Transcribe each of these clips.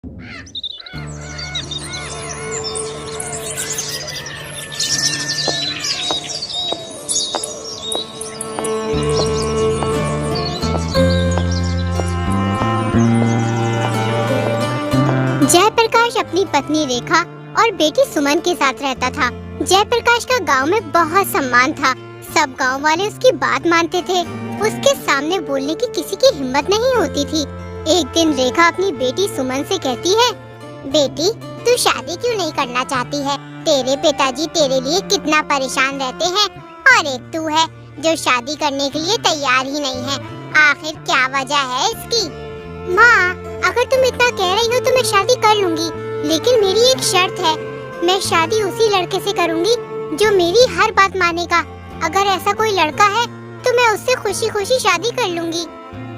जयप्रकाश अपनी पत्नी रेखा और बेटी सुमन के साथ रहता था। जयप्रकाश का गांव में बहुत सम्मान था। सब गांव वाले उसकी बात मानते थे। उसके सामने बोलने की किसी की हिम्मत नहीं होती थी। एक दिन रेखा अपनी बेटी सुमन से कहती है, बेटी तू शादी क्यों नहीं करना चाहती है? तेरे पिताजी तेरे लिए कितना परेशान रहते हैं और एक तू है जो शादी करने के लिए तैयार ही नहीं है। आखिर क्या वजह है इसकी? माँ, अगर तुम इतना कह रही हो तो मैं शादी कर लूंगी, लेकिन मेरी एक शर्त है। मैं शादी उसी लड़के से करूंगी जो मेरी हर बात मानेगा। अगर ऐसा कोई लड़का है तो मैं उससे खुशी खुशी शादी कर लूंगी।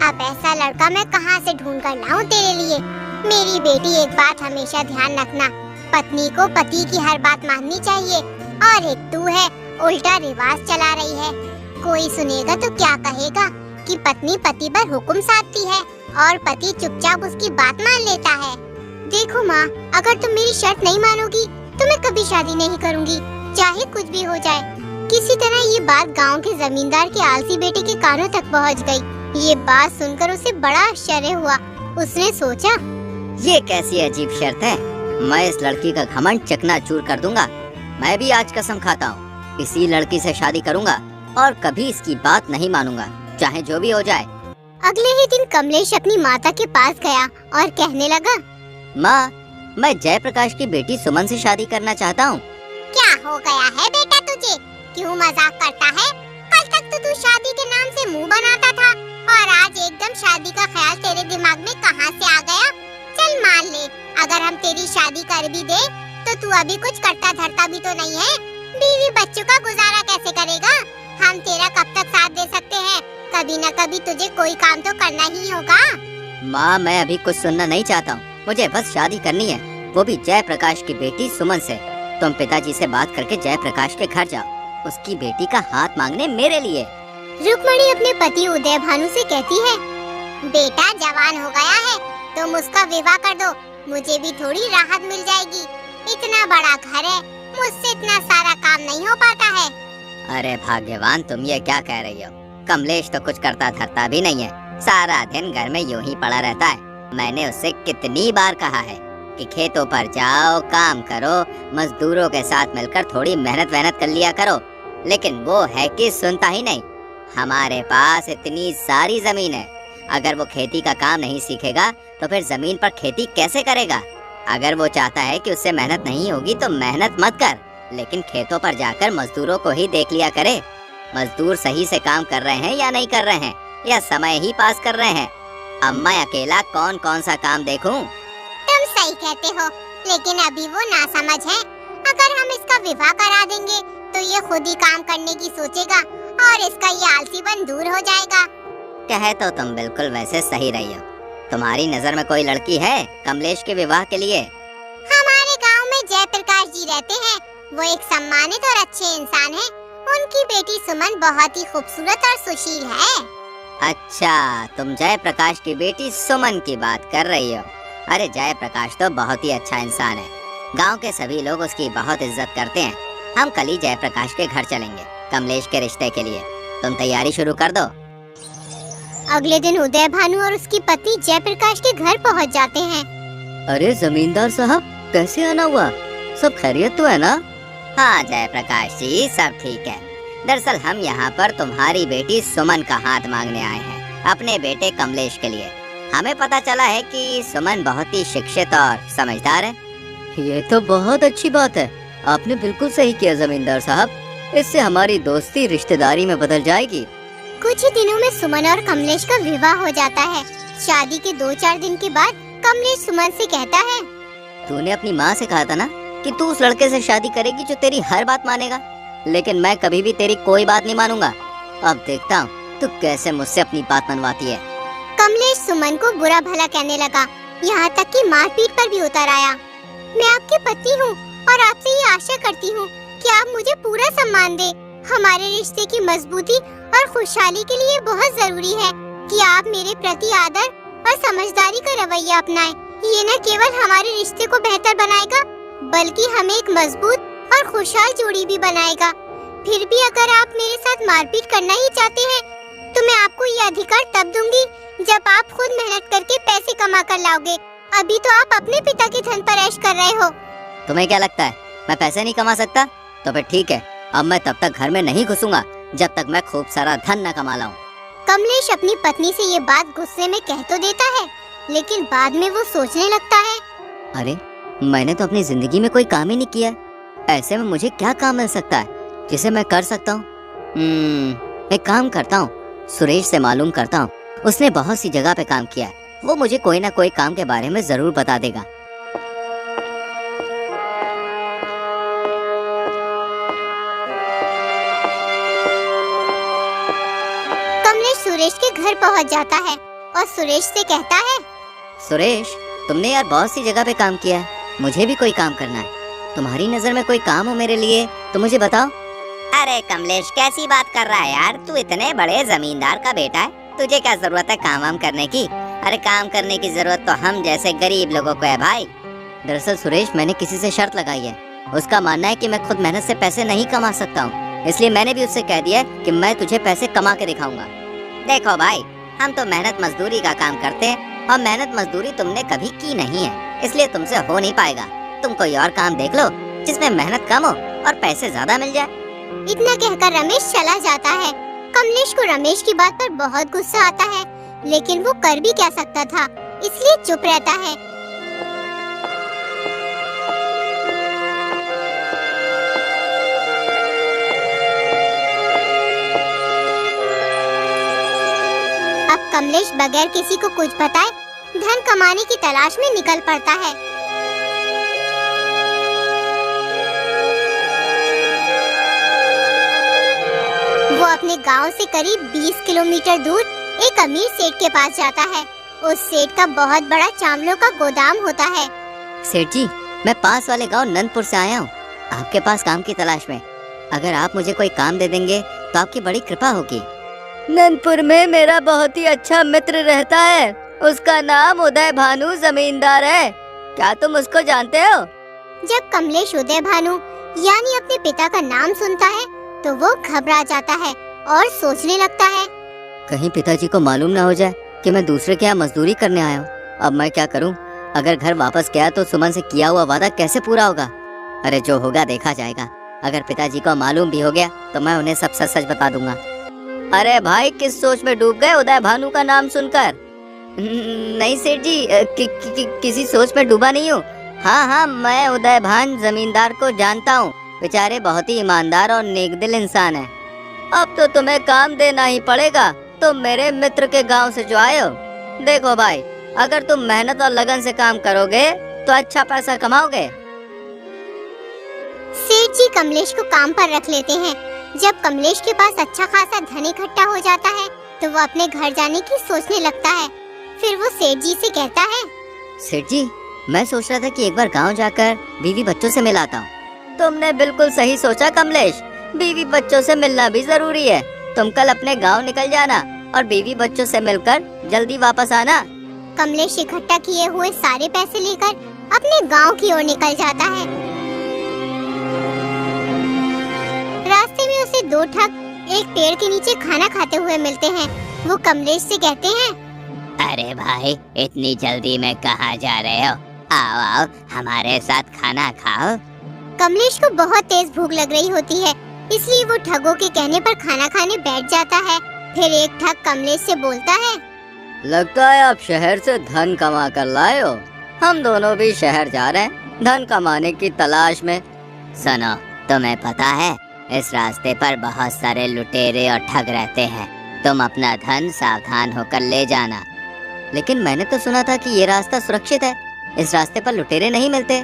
अब ऐसा लड़का मैं कहाँ से ढूंढ कर लाऊं तेरे लिए? मेरी बेटी, एक बात हमेशा ध्यान रखना, पत्नी को पति की हर बात माननी चाहिए। और एक तू है उल्टा रिवाज चला रही है। कोई सुनेगा तो क्या कहेगा कि पत्नी पति पर हुक्म साधती है और पति चुपचाप उसकी बात मान लेता है। देखो माँ, अगर तुम मेरी शर्त नहीं मानोगी तो मैं कभी शादी नहीं करूँगी, चाहे कुछ भी हो जाए। किसी तरह ये बात गांव के जमींदार के आलसी बेटे के कानों तक पहुंच गई। ये बात सुनकर उसे बड़ा आश्चर्य हुआ। उसने सोचा, ये कैसी अजीब शर्त है? मैं इस लड़की का घमंड चकनाचूर कर दूंगा। मैं भी आज कसम खाता हूँ, इसी लड़की से शादी करूंगा और कभी इसकी बात नहीं मानूंगा, चाहे जो भी हो जाए। अगले ही दिन कमलेश अपनी माता के पास गया और कहने लगा, माँ, मैं जयप्रकाश की बेटी सुमन से शादी करना चाहता हूँ। क्या हो गया है बेटा तुझे? क्यों मजाक करता है? कल तक तो तू शादी के नाम से मुंह बनाता था और आज एकदम शादी का ख्याल तेरे दिमाग में कहाँ से आ गया? चल मान ले, अगर हम तेरी शादी कर भी दे तो तू अभी कुछ करता धरता भी तो नहीं है। बीवी बच्चों का गुजारा कैसे करेगा? हम तेरा कब तक साथ दे सकते हैं? कभी न कभी तुझे कोई काम तो करना ही होगा। माँ, मैं अभी कुछ सुनना नहीं चाहता हूँ, मुझे बस शादी करनी है, वो भी जयप्रकाश की बेटी सुमन से। तुम पिताजी से बात करके जयप्रकाश के घर जाओ, उसकी बेटी का हाथ मांगने मेरे लिए। रुक्मणी अपने पति उदय भानु से कहती है, बेटा जवान हो गया है, तुम उसका विवाह कर दो, मुझे भी थोड़ी राहत मिल जाएगी। इतना बड़ा घर है, मुझसे इतना सारा काम नहीं हो पाता है। अरे भाग्यवान, तुम ये क्या कह रही हो? कमलेश तो कुछ करता धरता भी नहीं है, सारा दिन घर में यूं ही पड़ा रहता है। मैंने उससे कितनी बार कहा है कि खेतों पर जाओ, काम करो, मजदूरों के साथ मिलकर थोड़ी मेहनत कर लिया करो, लेकिन वो है कि सुनता ही नहीं। हमारे पास इतनी सारी जमीन है, अगर वो खेती का काम नहीं सीखेगा तो फिर जमीन पर खेती कैसे करेगा? अगर वो चाहता है कि उससे मेहनत नहीं होगी तो मेहनत मत कर, लेकिन खेतों पर जाकर मजदूरों को ही देख लिया करे। मजदूर सही से काम कर रहे हैं या नहीं कर रहे हैं, या समय ही पास कर रहे हैं। अब मैं अकेला कौन कौन सा काम देखूं? तुम सही कहते हो, लेकिन अभी वो नासमझ है। अगर हम इसका विवाह करा देंगे तो ये खुद ही काम करने की सोचेगा और इसका ये आलसीपन दूर हो जाएगा। कहे तो तुम बिल्कुल वैसे सही रही हो। तुम्हारी नजर में कोई लड़की है कमलेश के विवाह के लिए? हमारे गांव में जयप्रकाश जी रहते हैं, वो एक सम्मानित और अच्छे इंसान हैं। उनकी बेटी सुमन बहुत ही खूबसूरत और सुशील है। अच्छा, तुम जयप्रकाश की बेटी सुमन की बात कर रही हो? अरे जयप्रकाश तो बहुत ही अच्छा इंसान है, गांव के सभी लोग उसकी बहुत इज्जत करते हैं। हम कल ही जयप्रकाश के घर चलेंगे कमलेश के रिश्ते के लिए, तुम तैयारी शुरू कर दो। अगले दिन उदय भानु और उसकी पत्नी जयप्रकाश के घर पहुंच जाते हैं। अरे जमींदार साहब, कैसे आना हुआ? सब खैरियत तो है ना? हाँ जयप्रकाश जी, सब ठीक है। दरअसल हम यहाँ पर तुम्हारी बेटी सुमन का हाथ मांगने आए हैं, अपने बेटे कमलेश के लिए। हमें पता चला है कि सुमन बहुत ही शिक्षित और समझदार है। ये तो बहुत अच्छी बात है, आपने बिल्कुल सही किया जमींदार साहब, इससे हमारी दोस्ती रिश्तेदारी में बदल जाएगी। कुछ ही दिनों में सुमन और कमलेश का विवाह हो जाता है। शादी के 2-4 दिन के बाद कमलेश सुमन से कहता है, तूने अपनी माँ से कहा था ना कि तू उस लड़के से शादी करेगी जो तेरी हर बात मानेगा, लेकिन मैं कभी भी तेरी कोई बात नहीं मानूंगा। अब देखता हूँ तू कैसे मुझसे अपनी बात मनवाती है। कमलेश सुमन को बुरा भला कहने लगा, यहाँ तक कि मारपीट पर भी उतर आया। मैं आपकी पत्नी हूँ और आपसे ये आशा करती हूँ कि आप मुझे पूरा सम्मान दे। हमारे रिश्ते की मजबूती और खुशहाली के लिए बहुत जरूरी है कि आप मेरे प्रति आदर और समझदारी का रवैया अपनाएं। ये न केवल हमारे रिश्ते को बेहतर बनाएगा बल्कि हमें एक मजबूत और खुशहाल जोड़ी भी बनाएगा। फिर भी अगर आप मेरे साथ मारपीट करना ही चाहते हैं तो मैं आपको ये अधिकार तब दूंगी जब आप खुद मेहनत करके पैसे कमा कर लाओगे। अभी तो आप अपने पिता के धन पर ऐश कर रहे हो। तुम्हें क्या लगता है मैं पैसे नहीं कमा सकता? तो फिर ठीक है, अब मैं तब तक घर में नहीं घुसूंगा जब तक मैं खूब सारा धन न कमा लाऊं। कमलेश अपनी पत्नी से ये बात गुस्से में कह तो देता है, लेकिन बाद में वो सोचने लगता है, अरे मैंने तो अपनी जिंदगी में कोई काम ही नहीं किया, ऐसे में मुझे क्या काम मिल सकता है जिसे मैं कर सकता हूँ? एक काम करता हूँ, सुरेश से मालूम करता हूँ, उसने बहुत सी जगह पे काम किया है, वो मुझे कोई ना कोई काम के बारे में जरूर बता देगा। कमलेश सुरेश के घर पहुंच जाता है और सुरेश से कहता है, सुरेश तुमने यार बहुत सी जगह पे काम किया है, मुझे भी कोई काम करना है, तुम्हारी नजर में कोई काम हो मेरे लिए तो मुझे बताओ। अरे कमलेश कैसी बात कर रहा है यार, तू इतने बड़े जमींदार का बेटा है, तुझे क्या जरूरत है काम वाम करने की? अरे काम करने की जरूरत तो हम जैसे गरीब लोगों को है भाई। दरअसल सुरेश मैंने किसी से शर्त लगाई है, उसका मानना है कि मैं खुद मेहनत से पैसे नहीं कमा सकता हूँ, इसलिए मैंने भी उससे कह दिया कि मैं तुझे पैसे कमा के दिखाऊंगा। देखो भाई हम तो मेहनत मजदूरी का काम करते हैं और मेहनत मजदूरी तुमने कभी की नहीं है, इसलिए तुमसे हो नहीं पाएगा। तुम कोई और काम देख लो जिसमें मेहनत कम हो और पैसे ज्यादा मिल जाए। इतना कहकर रमेश चला जाता है। कमलेश को रमेश की बात पर बहुत गुस्सा आता है, लेकिन वो कर भी क्या सकता था, इसलिए चुप रहता है। अब कमलेश बगैर किसी को कुछ बताए धन कमाने की तलाश में निकल पड़ता है। वो अपने गांव से करीब 20 किलोमीटर दूर एक अमीर सेठ के पास जाता है। उस सेठ का बहुत बड़ा चावलों का गोदाम होता है। सेठ जी मैं पास वाले गांव नंदपुर से आया हूँ, आपके पास काम की तलाश में। अगर आप मुझे कोई काम दे देंगे तो आपकी बड़ी कृपा होगी। नंदपुर में मेरा बहुत ही अच्छा मित्र रहता है, उसका नाम उदय भानु जमींदार है, क्या तुम उसको जानते हो? जब कमलेश उदय भानु यानी अपने पिता का नाम सुनता है तो वो घबरा जाता है और सोचने लगता है, कहीं पिताजी को मालूम ना हो जाए कि मैं दूसरे के यहाँ मजदूरी करने आया हूँ। अब मैं क्या करूँ? अगर घर वापस गया तो सुमन से किया हुआ वादा कैसे पूरा होगा? अरे जो होगा देखा जाएगा, अगर पिताजी को मालूम भी हो गया तो मैं उन्हें सब सच सच बता दूंगा। अरे भाई किस सोच में डूब गए उदय भानु का नाम सुनकर? नहीं सेठ जी, किसी सोच में डूबा नहीं हूँ। हाँ मैं उदय भान जमींदार को जानता हूँ, बेचारे बहुत ही ईमानदार और नेकदिल इंसान है। अब तो तुम्हें काम देना ही पड़ेगा, तुम मेरे मित्र के गांव से जो आए हो। देखो भाई अगर तुम मेहनत और लगन से काम करोगे तो अच्छा पैसा कमाओगे। सेठ जी कमलेश को काम पर रख लेते हैं। जब कमलेश के पास अच्छा खासा धन इकट्ठा हो जाता है तो वो अपने घर जाने की सोचने लगता है। फिर वो सेठ जी से कहता है, सेठ जी मैं सोच रहा था कि एक बार गांव जाकर बीवी बच्चों से मिलाता हूँ। तुमने बिल्कुल सही सोचा कमलेश, बीवी बच्चों से मिलना भी जरूरी है। तुम कल अपने गांव निकल जाना और बीवी बच्चों से मिलकर जल्दी वापस आना। कमलेश इकट्ठा किए हुए सारे पैसे लेकर अपने गांव की ओर निकल जाता है। रास्ते में उसे दो ठग एक पेड़ के नीचे खाना खाते हुए मिलते हैं। वो कमलेश से कहते हैं, अरे भाई इतनी जल्दी में कहाँ जा रहे हो? आओ आओ हमारे साथ खाना खाओ। कमलेश को बहुत तेज भूख लग रही होती है, इसलिए वो ठगों के कहने पर खाना खाने बैठ जाता है। फिर एक ठग कमलेश से बोलता है, लगता है आप शहर से धन कमा कर लाए हो। हम दोनों भी शहर जा रहे हैं धन कमाने की तलाश में। सुनो तुम्हें पता है इस रास्ते पर बहुत सारे लुटेरे और ठग रहते हैं, तुम अपना धन सावधान होकर ले जाना। लेकिन मैंने तो सुना था कि ये रास्ता सुरक्षित है, इस रास्ते पर लुटेरे नहीं मिलते।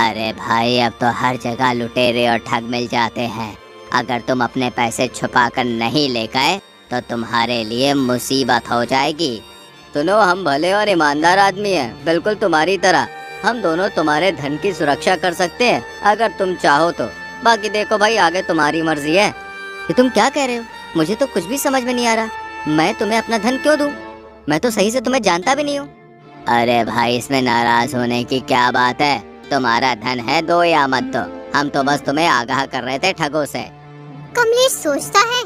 अरे भाई अब तो हर जगह लुटेरे और ठग मिल जाते हैं। अगर तुम अपने पैसे छुपा कर नहीं ले गए तो तुम्हारे लिए मुसीबत हो जाएगी। सुनो हम भले और ईमानदार आदमी हैं, बिल्कुल तुम्हारी तरह। हम दोनों तुम्हारे धन की सुरक्षा कर सकते हैं अगर तुम चाहो तो। बाकी देखो भाई आगे तुम्हारी मर्जी है। ये तुम क्या कह रहे हो? मुझे तो कुछ भी समझ में नहीं आ रहा। मैं तुम्हें अपना धन क्यों दूं? मैं तो सही से तुम्हें जानता भी नहीं हूँ। अरे भाई, इसमें नाराज होने की क्या बात है? तुम्हारा धन है दो या मत दो, हम तो बस तुम्हें आगाह कर रहे थे ठगों से। कमलेश सोचता है,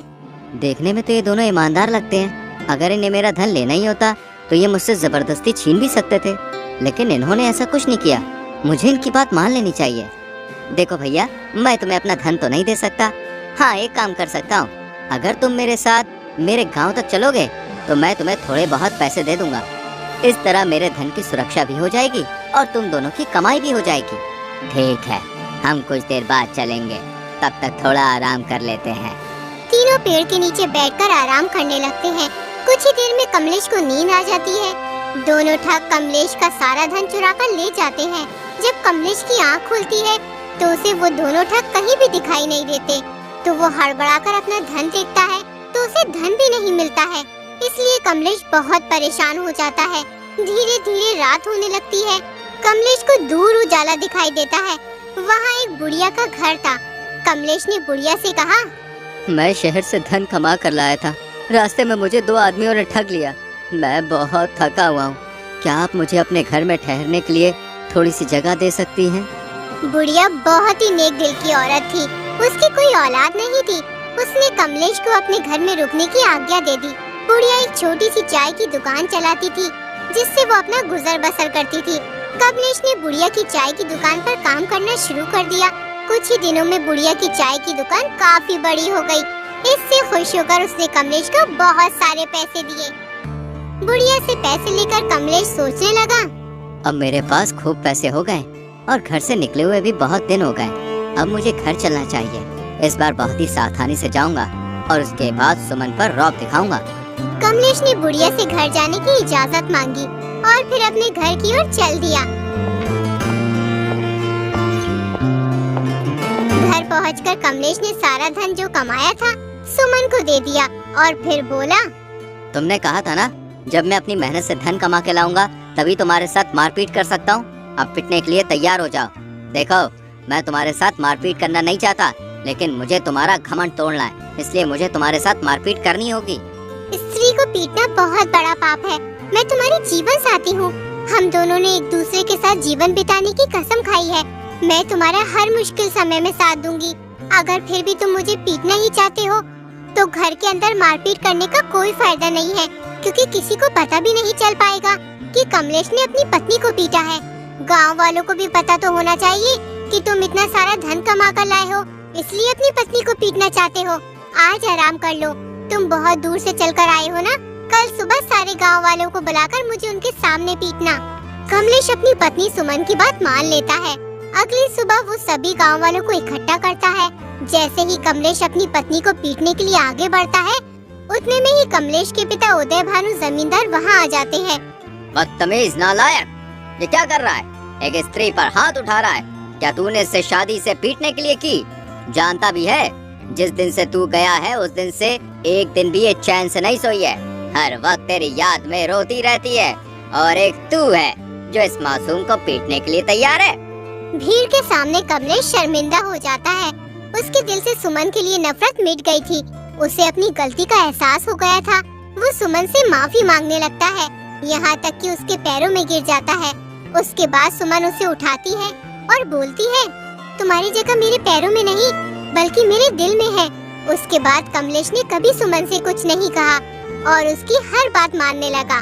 देखने में तो ये दोनों ईमानदार लगते हैं। अगर इन्हें मेरा धन लेना ही होता तो ये मुझसे जबरदस्ती छीन भी सकते थे, लेकिन इन्होंने ऐसा कुछ नहीं किया। मुझे इनकी बात मान लेनी चाहिए। देखो भैया, मैं तुम्हें अपना धन तो नहीं दे सकता। हाँ, एक काम कर सकता हूँ, अगर तुम मेरे साथ मेरे गांव तक चलोगे तो मैं तुम्हें थोड़े बहुत पैसे दे दूंगा। इस तरह मेरे धन की सुरक्षा भी हो जाएगी और तुम दोनों की कमाई भी हो जाएगी। ठीक है, हम कुछ देर बाद चलेंगे, तब तक थोड़ा आराम कर लेते हैं। तीनों पेड़ के नीचे बैठकर आराम करने लगते हैं। कुछ ही देर में कमलेश को नींद आ जाती है। दोनों ठग कमलेश का सारा धन चुरा कर ले जाते हैं। जब कमलेश की आँख खुलती है तो उसे वो दोनों ठग कहीं भी दिखाई नहीं देते। तो वो हड़बड़ाकर अपना धन देखता है तो उसे धन भी नहीं मिलता है। इसलिए कमलेश बहुत परेशान हो जाता है। धीरे धीरे रात होने लगती है। कमलेश को दूर उजाला दिखाई देता है। वहाँ एक बुढ़िया का घर था। कमलेश ने बुढ़िया से कहा, मैं शहर से धन कमा कर लाया था, रास्ते में मुझे दो आदमियों ने ठग लिया। मैं बहुत थका हुआ हूँ, क्या आप मुझे अपने घर में ठहरने के लिए थोड़ी सी जगह दे सकती हैं? बुढ़िया बहुत ही नेक दिल की औरत थी। उसकी कोई औलाद नहीं थी। उसने कमलेश को अपने घर में रुकने की आज्ञा दे दी। बुढ़िया एक छोटी सी चाय की दुकान चलाती थी, जिससे वो अपना गुजर बसर करती थी। कमलेश ने बुढ़िया की चाय की दुकान पर काम करना शुरू कर दिया। कुछ ही दिनों में बुढ़िया की चाय की दुकान काफी बड़ी हो गई। इससे खुश होकर उसने कमलेश को बहुत सारे पैसे दिए। बुढ़िया से पैसे लेकर कमलेश सोचने लगा, अब मेरे पास खूब पैसे हो गए और घर से निकले हुए भी बहुत दिन हो गए। अब मुझे घर चलना चाहिए। इस बार बहुत ही सावधानी से जाऊंगा और उसके बाद सुमन पर रौब दिखाऊंगा। कमलेश ने बुढ़िया से घर जाने की इजाजत मांगी और फिर अपने घर की ओर चल दिया। घर पहुंचकर कमलेश ने सारा धन जो कमाया था सुमन को दे दिया और फिर बोला, तुमने कहा था ना, जब मैं अपनी मेहनत से धन कमा के लाऊंगा तभी तुम्हारे साथ मारपीट कर सकता हूँ। अब पिटने के लिए तैयार हो जाओ। देखो, मैं तुम्हारे साथ मारपीट करना नहीं चाहता, लेकिन मुझे तुम्हारा घमंड तोड़ना है, इसलिए मुझे तुम्हारे साथ मारपीट करनी होगी। स्त्री को पीटना बहुत बड़ा पाप है। मैं तुम्हारी जीवन साथी हूँ। हम दोनों ने एक दूसरे के साथ जीवन बिताने की कसम खाई है। मैं तुम्हारा हर मुश्किल समय में साथ दूंगी। अगर फिर भी तुम मुझे पीटना ही चाहते हो तो घर के अंदर मारपीट करने का कोई फायदा नहीं है, क्योंकि किसी को पता भी नहीं चल पाएगा कि कमलेश ने अपनी पत्नी को पीटा है। गांव वालों को भी पता तो होना चाहिए कि तुम इतना सारा धन कमा कर लाए हो, इसलिए अपनी पत्नी को पीटना चाहते हो। आज आराम कर लो, तुम बहुत दूर से चलकर आए हो ना। कल सुबह सारे गांव वालों को बुलाकर मुझे उनके सामने पीटना। कमलेश अपनी पत्नी सुमन की बात मान लेता है। अगली सुबह वो सभी गांव वालों को इकट्ठा करता है। जैसे ही कमलेश अपनी पत्नी को पीटने के लिए आगे बढ़ता है, उतने में ही कमलेश के पिता उदय भानु जमींदार वहाँ आ जाते हैं। बदतमीज नालायक, ये क्या कर रहा है? एक स्त्री पर हाथ उठा रहा है। क्या तूने इससे शादी से पीटने के लिए की? जानता भी है, जिस दिन से तू गया है उस दिन से एक दिन भी ये चैन से नहीं सोई है। हर वक्त तेरी याद में रोती रहती है, और एक तू है जो इस मासूम को पीटने के लिए तैयार है। भीड़ के सामने कमलेश शर्मिंदा हो जाता है। उसके दिल से सुमन के लिए नफरत मिट गई थी। उसे अपनी गलती का एहसास हो गया था। वो सुमन से माफी मांगने लगता है, यहाँ तक कि उसके पैरों में गिर जाता है। उसके बाद सुमन उसे उठाती है और बोलती है, तुम्हारी जगह मेरे पैरों में नहीं बल्कि मेरे दिल में है। उसके बाद कमलेश ने कभी सुमन से कुछ नहीं कहा और उसकी हर बात मानने लगा।